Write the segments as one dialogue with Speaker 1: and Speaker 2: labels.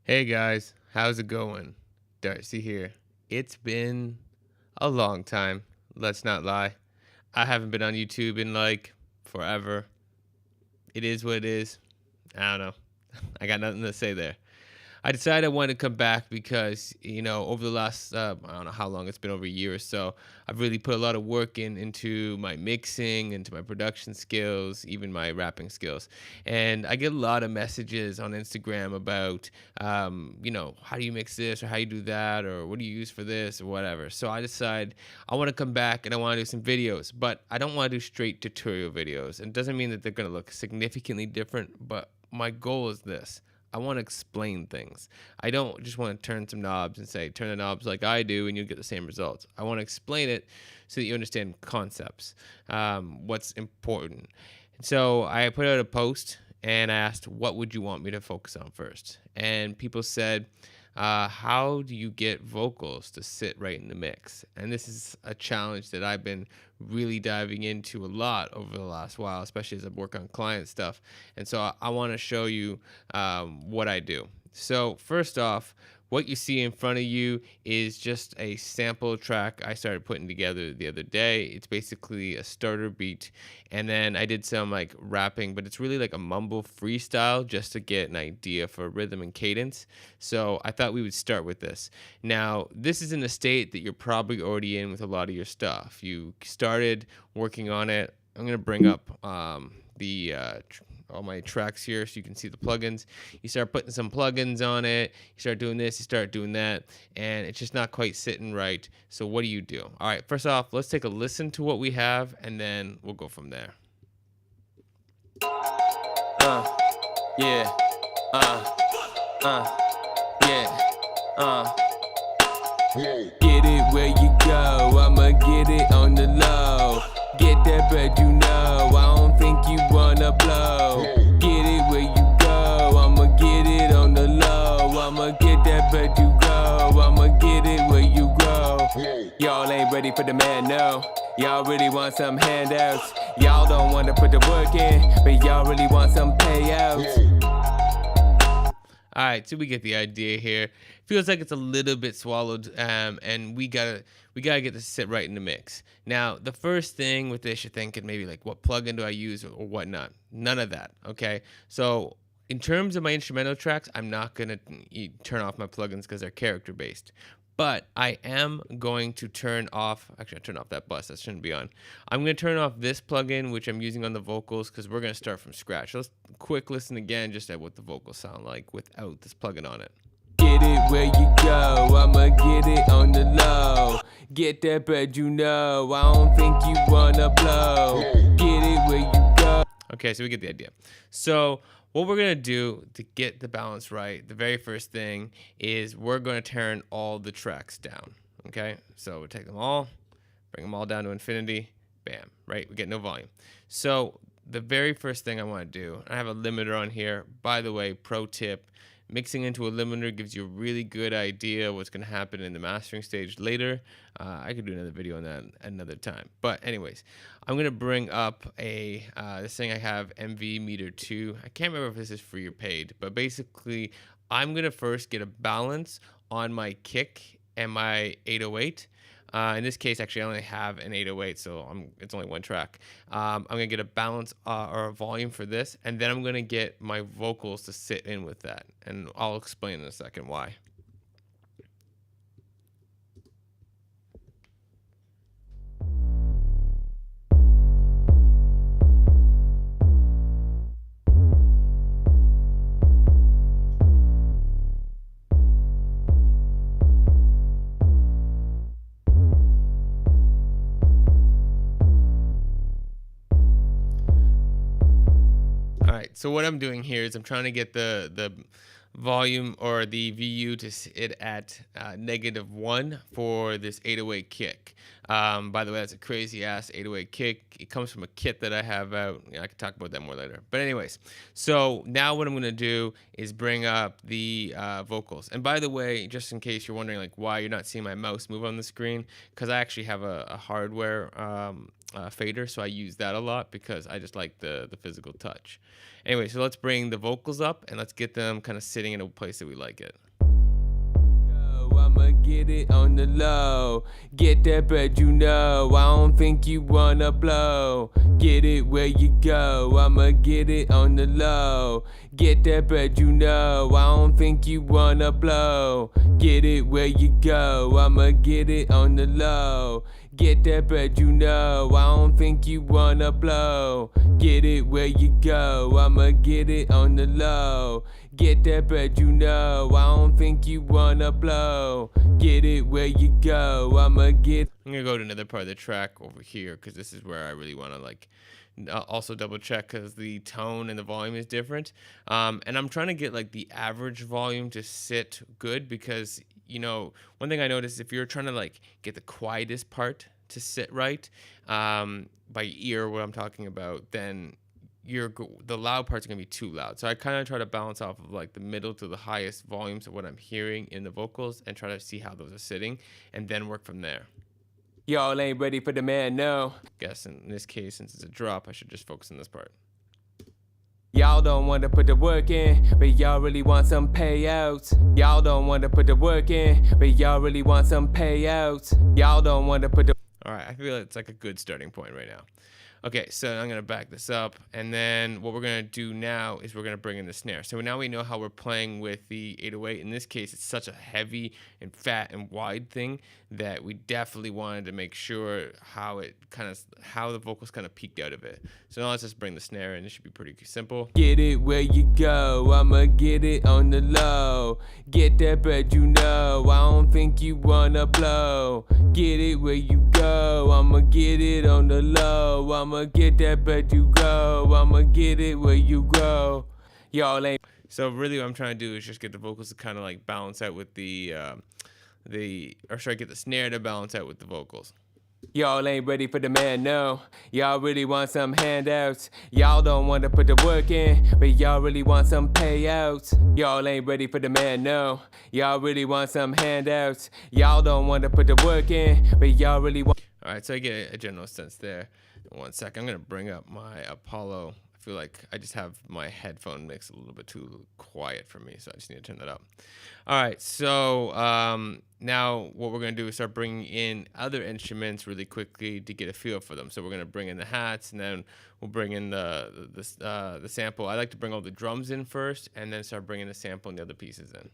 Speaker 1: Hey guys, how's it going? Darcy here. It's been a long time, let's not lie. I haven't been on YouTube in like forever. It is what it is. I don't know. I got nothing to say there. I decided I wanted to come back because, over the last, I don't know how long it's been, over a year or so, I've really put a lot of work into my mixing, into my production skills, even my rapping skills. And I get a lot of messages on Instagram about, how do you mix this or how you do that or what do you use for this or whatever. So I decided I want to come back and I want to do some videos, but I don't want to do straight tutorial videos. And it doesn't mean that they're going to look significantly different, but my goal is this. I want to explain things. I don't just want to turn some knobs and say, turn the knobs like I do, and you'll get the same results. I want to explain it so that you understand concepts, what's important. So I put out a post and I asked, what would you want me to focus on first? And people said, how do you get vocals to sit right in the mix? And this is a challenge that I've been really diving into a lot over the last while, especially as I work on client stuff. And so I want to show you what I do. So first off, what you see in front of you is just a sample track I started putting together the other day. It's basically a starter beat, and then I did some like rapping, but it's really like a mumble freestyle just to get an idea for rhythm and cadence. So I thought we would start with this. Now, this is in a state that you're probably already in with a lot of your stuff. You started working on it. I'm gonna bring up all my tracks here so you can see the plugins. You start putting some plugins on it, you start doing this, you start doing that, and it's just not quite sitting right. So what do? All right, first off, let's take a listen to what we have and then we'll go from there. Uh, yeah, uh, uh, yeah, uh. Get it where you go, I'ma get it on the low. Get that bread, I don't think you wanna blow. Get it where you go, I'ma get it on the low. I'ma get that bread, I'ma get it where you go. Y'all ain't ready for the man, no. Y'all really want some handouts. Y'all don't want to put the work in, but y'all really want some payouts. All right, so we get the idea here. Feels like it's a little bit swallowed, and we gotta get this sit right in the mix. Now, the first thing with this, you're thinking maybe like, what plugin do I use or whatnot? None of that. Okay, so in terms of my instrumental tracks, I'm not gonna turn off my plugins because they're character based. But I am going to turn off, actually I turned off that bus, that shouldn't be on. I'm going to turn off this plugin, which I'm using on the vocals, because we're going to start from scratch. So let's quick listen again, just at what the vocals sound like without this plugin on it. Get it where you go, I'ma get it on the low. Get that bread, I don't think you wanna blow. Get it where you go. Okay, so we get the idea. So what we're gonna do to get the balance right, the very first thing is we're gonna turn all the tracks down. Okay, so we take them all, bring them all down to infinity, bam, right? We get no volume. So the very first thing I wanna do, I have a limiter on here. By the way, pro tip, mixing into a limiter gives you a really good idea what's going to happen in the mastering stage later. I could do another video on that another time. But anyways, I'm going to bring up this thing I have, MV Meter 2. I can't remember if this is free or paid, but basically I'm going to first get a balance on my kick and my 808. In this case, actually, I only have an 808, so it's only one track. I'm going to get a balance or a volume for this, and then I'm going to get my vocals to sit in with that. And I'll explain in a second why. All right, so what I'm doing here is I'm trying to get the volume or the VU to sit at -1 for this 808 kick. By the way, that's a crazy ass 808 kick. It comes from a kit that I have out. Yeah, I can talk about that more later. But anyways, so now what I'm gonna do is bring up the vocals. And by the way, just in case you're wondering like why you're not seeing my mouse move on the screen, because I actually have a hardware fader, so I use that a lot because I just like the physical touch. Anyway, so let's bring the vocals up and let's get them kind of sitting in a place that we like it. I'ma get it on the low. Get that bread, you know. I don't think you wanna blow. Get it where you go. I'ma get it on the low. Get that bread, you know. I don't think you wanna blow. Get it where you go. I'ma get it on the low. Get that bread, you know. I don't think you wanna blow. Get it where you go. I'ma get it on the low. Get that bread, you know. I don't think you wanna blow. Get it where you go. I'm gonna go to another part of the track over here because this is where I really want to like also double check because the tone and the volume is different. And I'm trying to get like the average volume to sit good because, you know, one thing I noticed, if you're trying to like get the quietest part to sit right, by ear, what I'm talking about, then the loud parts are gonna be too loud. So I kind of try to balance off of like the middle to the highest volumes of what I'm hearing in the vocals and try to see how those are sitting and then work from there. Y'all ain't ready for the man, no. Guess in this case, since it's a drop, I should just focus on this part. Y'all don't want to put the work in, but y'all really want some payouts. Y'all don't want to put the work in, but y'all really want some payouts. Y'all don't want to put the... All right, I feel like it's like a good starting point right now. Okay, so I'm going to back this up, and then what we're going to do now is we're going to bring in the snare. So now we know how we're playing with the 808. In this case, it's such a heavy and fat and wide thing that we definitely wanted to make sure how the vocals kind of peaked out of it. So now let's just bring the snare in. It should be pretty simple. Get it where you go. I'ma get it on the low. Get that bread, you know. I don't think you wanna blow. Get it where you go. I'ma get it on the low. I'ma get that bread, you go. I'ma get it where you go. Y'all ain't. So really what I'm trying to do is just get the vocals to kind of like balance out with get the snare to balance out with the vocals. Y'all ain't ready for the man, no. Y'all really want some handouts. Y'all don't want to put the work in, but y'all really want some payouts. Y'all ain't ready for the man, no. Y'all really want some handouts. Y'all don't want to put the work in, but y'all really want... All right, so I get a general sense there. 1 second, I'm going to bring up my Apollo. I feel like I just have my headphone mix a little bit too quiet for me, so I just need to turn that up. All right, so now what we're going to do is start bringing in other instruments really quickly to get a feel for them. So we're going to bring in the hats, and then we'll bring in the sample. I like to bring all the drums in first, and then start bringing the sample and the other pieces in.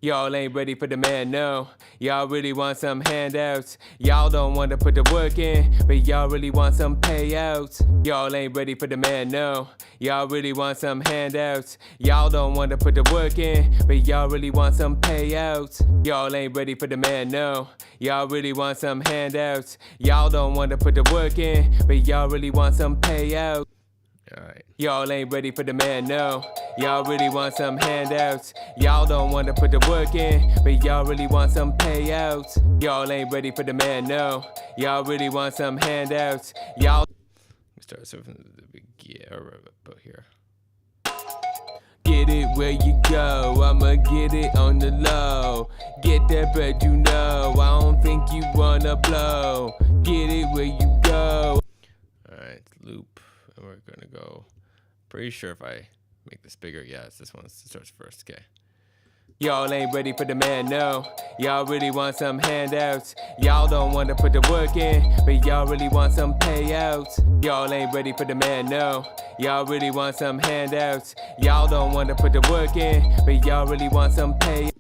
Speaker 1: Y'all ain't ready for the man, no. Y'all really want some handouts. Y'all don't want to put the work in, but y'all really want some payouts. Y'all ain't ready for the man, no. Y'all really want some handouts. Y'all don't want to put the work in, but y'all really want some payouts. Y'all ain't ready for the man, no. Y'all really want some handouts. Y'all don't want to put the work in, but y'all really want some payouts. All right. Y'all ain't ready for the man, no. Y'all really want some handouts. Y'all don't want to put the work in, but y'all really want some payouts. Y'all ain't ready for the man, no. Y'all really want some handouts. Y'all... Start from the beginning, about here. Get it where you go. I'ma get it on the low. Get that bread, you know. I don't think you wanna blow. Get it where you go. All right, loop. And we're gonna go. Pretty sure if I make this bigger, yeah, it's this one. It starts first. Okay. Y'all ain't ready for the man, no. Y'all really want some handouts. Y'all don't want to put the work in, but y'all really want some payouts. Y'all ain't ready for the man, no. Y'all really want some handouts. Y'all don't want to put the work in, but y'all really want some payouts.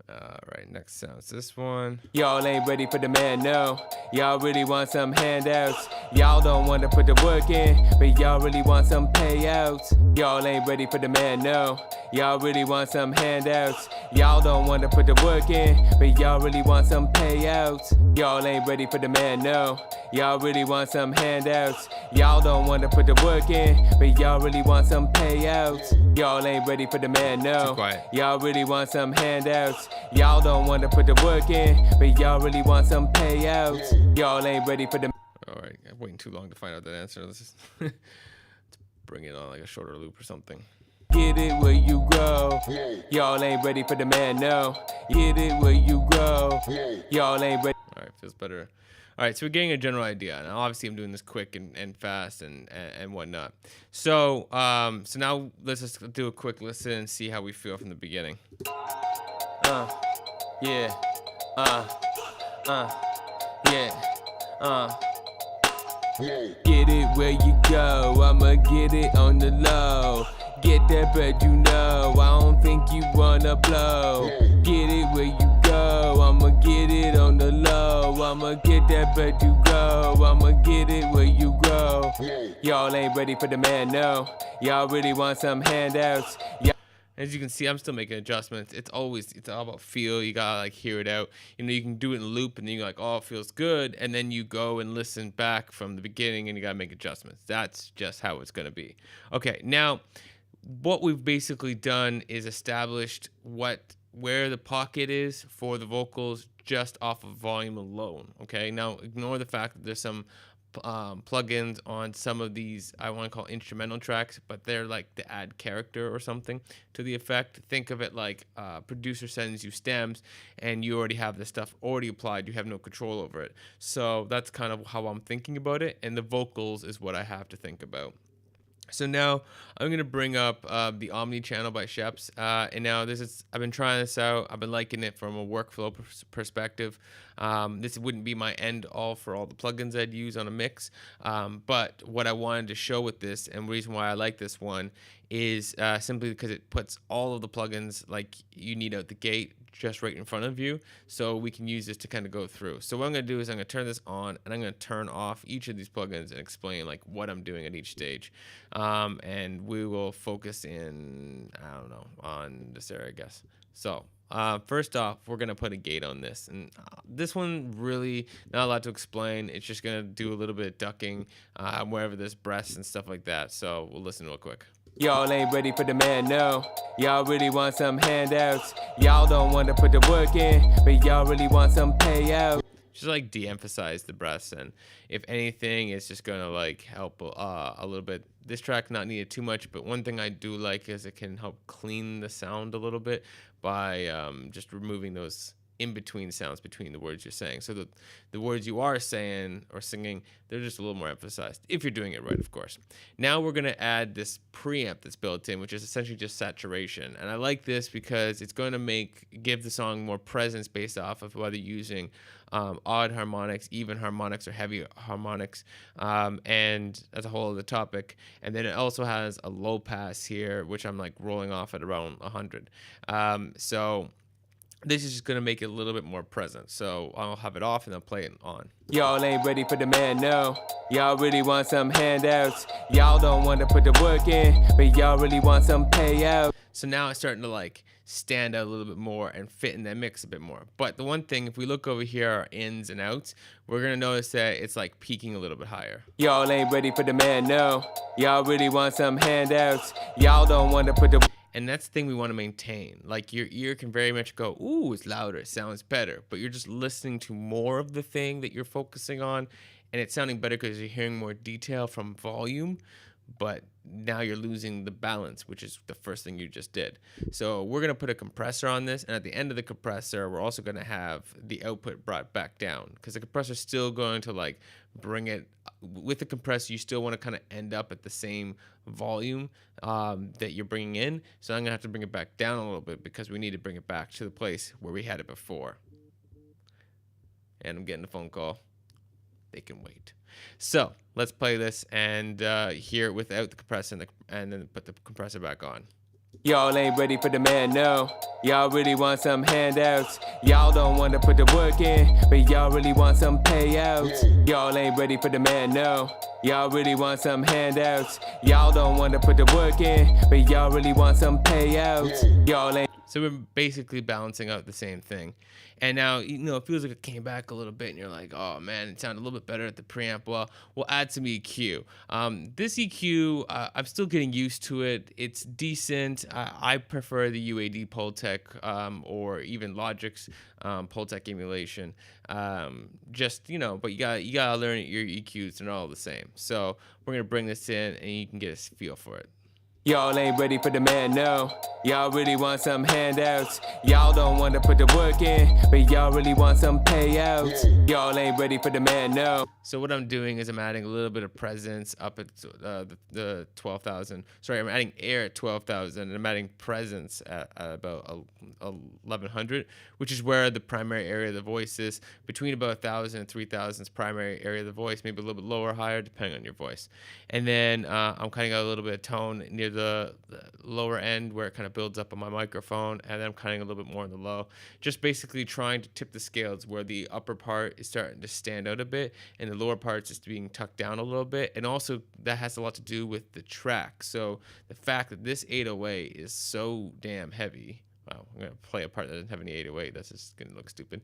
Speaker 1: Alright, next sound's this one. Y'all ain't ready for the man, no. Y'all really want some handouts. Y'all don't want to put the work in, but y'all really want some payouts. Y'all ain't ready for the man, no. Y'all really want some handouts. Y'all don't want to put the work in, but y'all really want some payouts. Y'all ain't ready for the man, no. Y'all really want some handouts. Y'all don't want to put the work in, but y'all really want some payouts. Y'all ain't ready for the man, no. Y'all really want some handouts. Y'all don't want to put the work in, but y'all really want some payouts. Y'all ain't ready for the... Alright, I'm waiting too long to find out that answer. Let's just bring it on like a shorter loop or something. Get it where you go. Y'all ain't ready for the man, no. Get it where you go. Y'all ain't ready. Alright, feels better. All right, so we're getting a general idea. And obviously I'm doing this quick and fast and whatnot. So so now let's just do a quick listen and see how we feel from the beginning. Uh, yeah. Uh, yeah. Get it where you go, I'ma get it on the low. Get that bread, you know, I don't think you wanna blow. Get it where you go, I'ma get it on the low. I'ma get that bread, you go, I'ma get it where you go. Y'all ain't ready for the man, no. Y'all really want some handouts. As you can see, I'm still making adjustments. It's all about feel. You gotta like hear it out. You know, you can do it in loop and then you're like, oh, it feels good. And then you go and listen back from the beginning and you gotta make adjustments. That's just how it's gonna be. Okay, now what we've basically done is established where the pocket is for the vocals just off of volume alone. Okay, now ignore the fact that there's some plugins on some of these I want to call instrumental tracks, but they're like to add character or something to the effect. Think of it like producer sends you stems and you already have the stuff already applied. You have no control over it. So that's kind of how I'm thinking about it, and the vocals is what I have to think about. So now I'm going to bring up the Omni channel by Scheps. And now I've been trying this out. I've been liking it from a workflow perspective. This wouldn't be my end all for all the plugins I'd use on a mix. But what I wanted to show with this, and the reason why I like this one, is simply because it puts all of the plugins like you need out the gate just right in front of you, so we can use this to kind of go through. So what I'm going to do is I'm going to turn this on and I'm going to turn off each of these plugins and explain like what I'm doing at each stage, and we will focus in, I don't know, on this area, I guess. So first off, we're going to put a gate on this, and this one really not a lot to explain. It's just going to do a little bit of ducking wherever there's breaths and stuff like that. So we'll listen real quick. Y'all ain't ready for the man, no. Y'all really want some handouts. Y'all don't want to put the work in, but y'all really want some payout. Just like de-emphasize the breaths, and if anything, it's just gonna like help a little bit. This track not needed too much, but one thing I do like is it can help clean the sound a little bit by just removing those in-between sounds between the words you're saying. So the words you are saying or singing, they're just a little more emphasized, if you're doing it right, of course. Now we're going to add this preamp that's built in, which is essentially just saturation. And I like this because it's going to give the song more presence based off of whether using odd harmonics, even harmonics, or heavy harmonics, and that's a whole other topic. And then it also has a low pass here, which I'm like rolling off at around 100. So this is just going to make it a little bit more present. So I'll have it off and I'll play it on. Y'all ain't ready for the man, no. Y'all really want some handouts. Y'all don't want to put the work in, but y'all really want some payout. So now it's starting to like stand out a little bit more and fit in that mix a bit more. But the one thing, if we look over here, our ins and outs, we're going to notice that it's like peaking a little bit higher. Y'all ain't ready for the man, no. Y'all really want some handouts. Y'all don't want to put the... And that's the thing we want to maintain. Like your ear can very much go, ooh, it's louder, it sounds better. But you're just listening to more of the thing that you're focusing on. And it's sounding better because you're hearing more detail from volume. But now you're losing the balance, which is the first thing you just did. So we're going to put a compressor on this. And at the end of the compressor, we're also going to have the output brought back down. Because the compressor is still going to like bring it... With the compressor, you still want to kind of end up at the same volume that you're bringing in. So I'm going to have to bring it back down a little bit because we need to bring it back to the place where we had it before. And I'm getting a phone call. They can wait. So let's play this and hear it without the compressor and then put the compressor back on. Y'all ain't ready for the man, no. Y'all really want some handouts. Y'all don't want to put the work in, but y'all really want some payouts. Y'all ain't ready for the man, no. Y'all really want some handouts. Y'all don't want to put the work in, but y'all really want some payouts. Y'all ain't... So we're basically balancing out the same thing. And now, you know, it feels like it came back a little bit and you're like, oh man, it sounded a little bit better at the preamp. Well, we'll add some EQ. This EQ, I'm still getting used to it. It's decent. I prefer the UAD Pultec or even Logic's Pultec emulation. Just, you know, but you gotta learn your EQs. They're not all the same. So we're gonna bring this in and you can get a feel for it. Y'all ain't ready for the man, no. Y'all really want some handouts. Y'all don't want to put the work in, but y'all really want some payouts. Y'all ain't ready for the man, no. So what I'm doing is I'm adding a little bit of presence up at the 12,000. Sorry, I'm adding air at 12,000, and I'm adding presence at about 1,100, which is where the primary area of the voice is. Between about 1,000 and 3,000 is primary area of the voice, maybe a little bit lower or higher, depending on your voice. And then I'm cutting out a little bit of tone near the lower end where it kind of builds up on my microphone, and then I'm cutting a little bit more in the low, just basically trying to tip the scales where the upper part is starting to stand out a bit and the lower part's just being tucked down a little bit. And also that has a lot to do with the track. So the fact that this 808 is so damn heavy. Wow, I'm gonna play a part that doesn't have any 808. That's just gonna look stupid.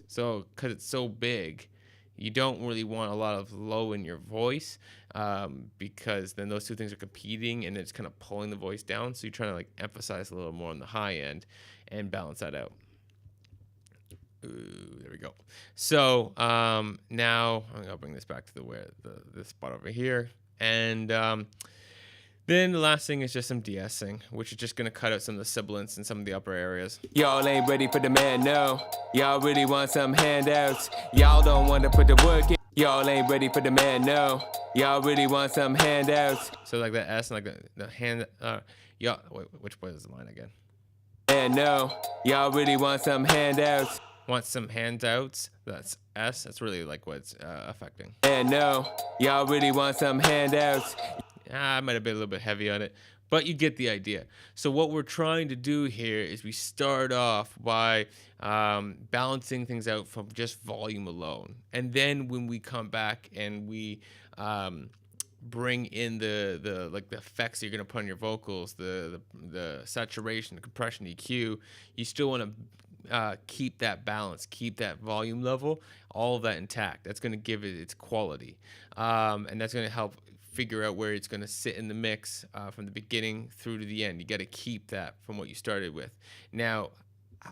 Speaker 1: So because it's so big, you don't really want a lot of low in your voice, because then those two things are competing and it's kind of pulling the voice down. So you're trying to like emphasize a little more on the high end and balance that out. Ooh, there we go. So now I'm gonna bring this back to this spot over here, and then the last thing is just some de-essing, which is just gonna cut out some of the sibilants in some of the upper areas. Y'all ain't ready for the man, no. Y'all really want some handouts. Y'all don't want to put the work in. Y'all ain't ready for the man, no. Y'all really want some handouts. So like the S and like the hand, y'all, wait, which way is the line again? And no, y'all really want some handouts. Want some handouts? That's S. That's really like what's affecting. And no, y'all really want some handouts. I might have been a little bit heavy on it, but you get the idea. So what we're trying to do here is we start off by balancing things out from just volume alone. And then when we come back and we bring in the effects you're going to put on your vocals, the saturation, the compression, EQ, you still want to keep that balance, keep that volume level, all of that intact. That's going to give it its quality. And that's going to help figure out where it's going to sit in the mix from the beginning through to the end. You got to keep that from what you started with. Now,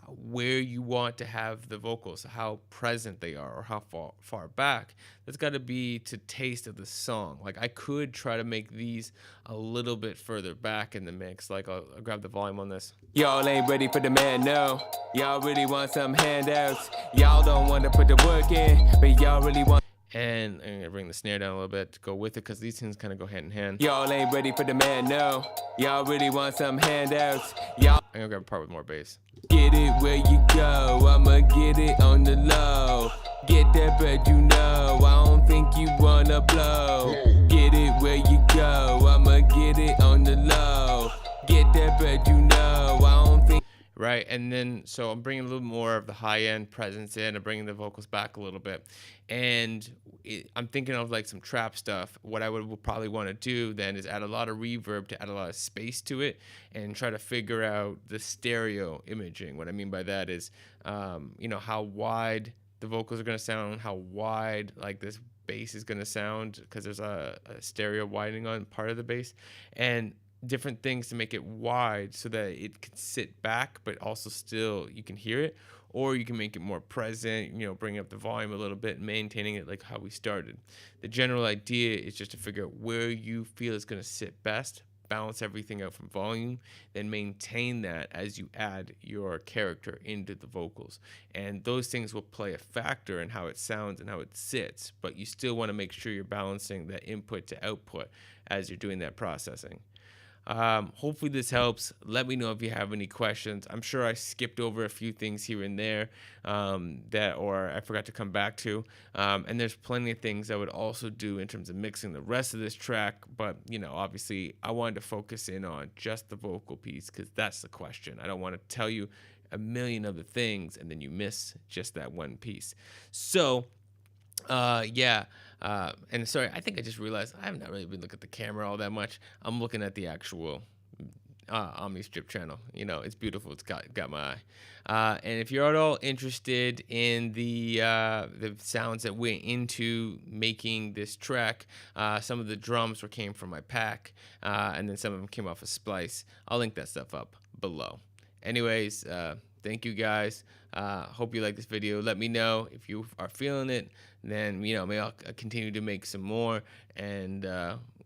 Speaker 1: where you want to have the vocals, how present they are, or how far back, that's got to be to taste of the song. Like I could try to make these a little bit further back in the mix. Like I'll grab the volume on this. Y'all ain't ready for the man, no. Y'all really want some handouts. Y'all don't want to put the work in, but y'all really want. And I'm gonna bring the snare down a little bit to go with it, because these things kind of go hand in hand. Y'all ain't ready for the man, no. Y'all really want some handouts. Y'all. I'm gonna grab a part with more bass. Get it where you go. I'ma get it on the low. Get that bread, you know. I don't think you wanna blow. Get it where you go. I'ma get it on the low. Get that bread, you know. I don't think. Right, and then so I'm bringing a little more of the high-end presence in and bringing the vocals back a little bit. And I'm thinking of like some trap stuff. What I would probably want to do then is add a lot of reverb to add a lot of space to it and try to figure out the stereo imaging. What I mean by that is, how wide the vocals are going to sound, how wide like this bass is going to sound, because there's a stereo widening on part of the bass. And different things to make it wide so that it can sit back, but also still you can hear it, or you can make it more present, bring up the volume a little bit, maintaining it like how we started. The general idea is just to figure out where you feel it's going to sit best, balance everything out from volume, then maintain that as you add your character into the vocals. And those things will play a factor in how it sounds and how it sits, but you still want to make sure you're balancing that input to output as you're doing that processing. Hopefully this helps. Let me know if you have any questions. I'm sure I skipped over a few things here and there or I forgot to come back to. And there's plenty of things I would also do in terms of mixing the rest of this track. But, obviously I wanted to focus in on just the vocal piece, because that's the question. I don't want to tell you a million other things and then you miss just that one piece. So and sorry, I think I just realized I have not really been looking at the camera all that much. I'm looking at the actual OmniStrip channel. It's beautiful. It's got my eye. And if you're at all interested in the sounds that went into making this track, some of the drums came from my pack, and then some of them came off of Splice. I'll link that stuff up below. Anyways, thank you guys. Hope you like this video. Let me know if you are feeling it. Then, maybe I'll continue to make some more, and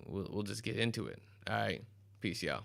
Speaker 1: we'll just get into it. All right. Peace, y'all.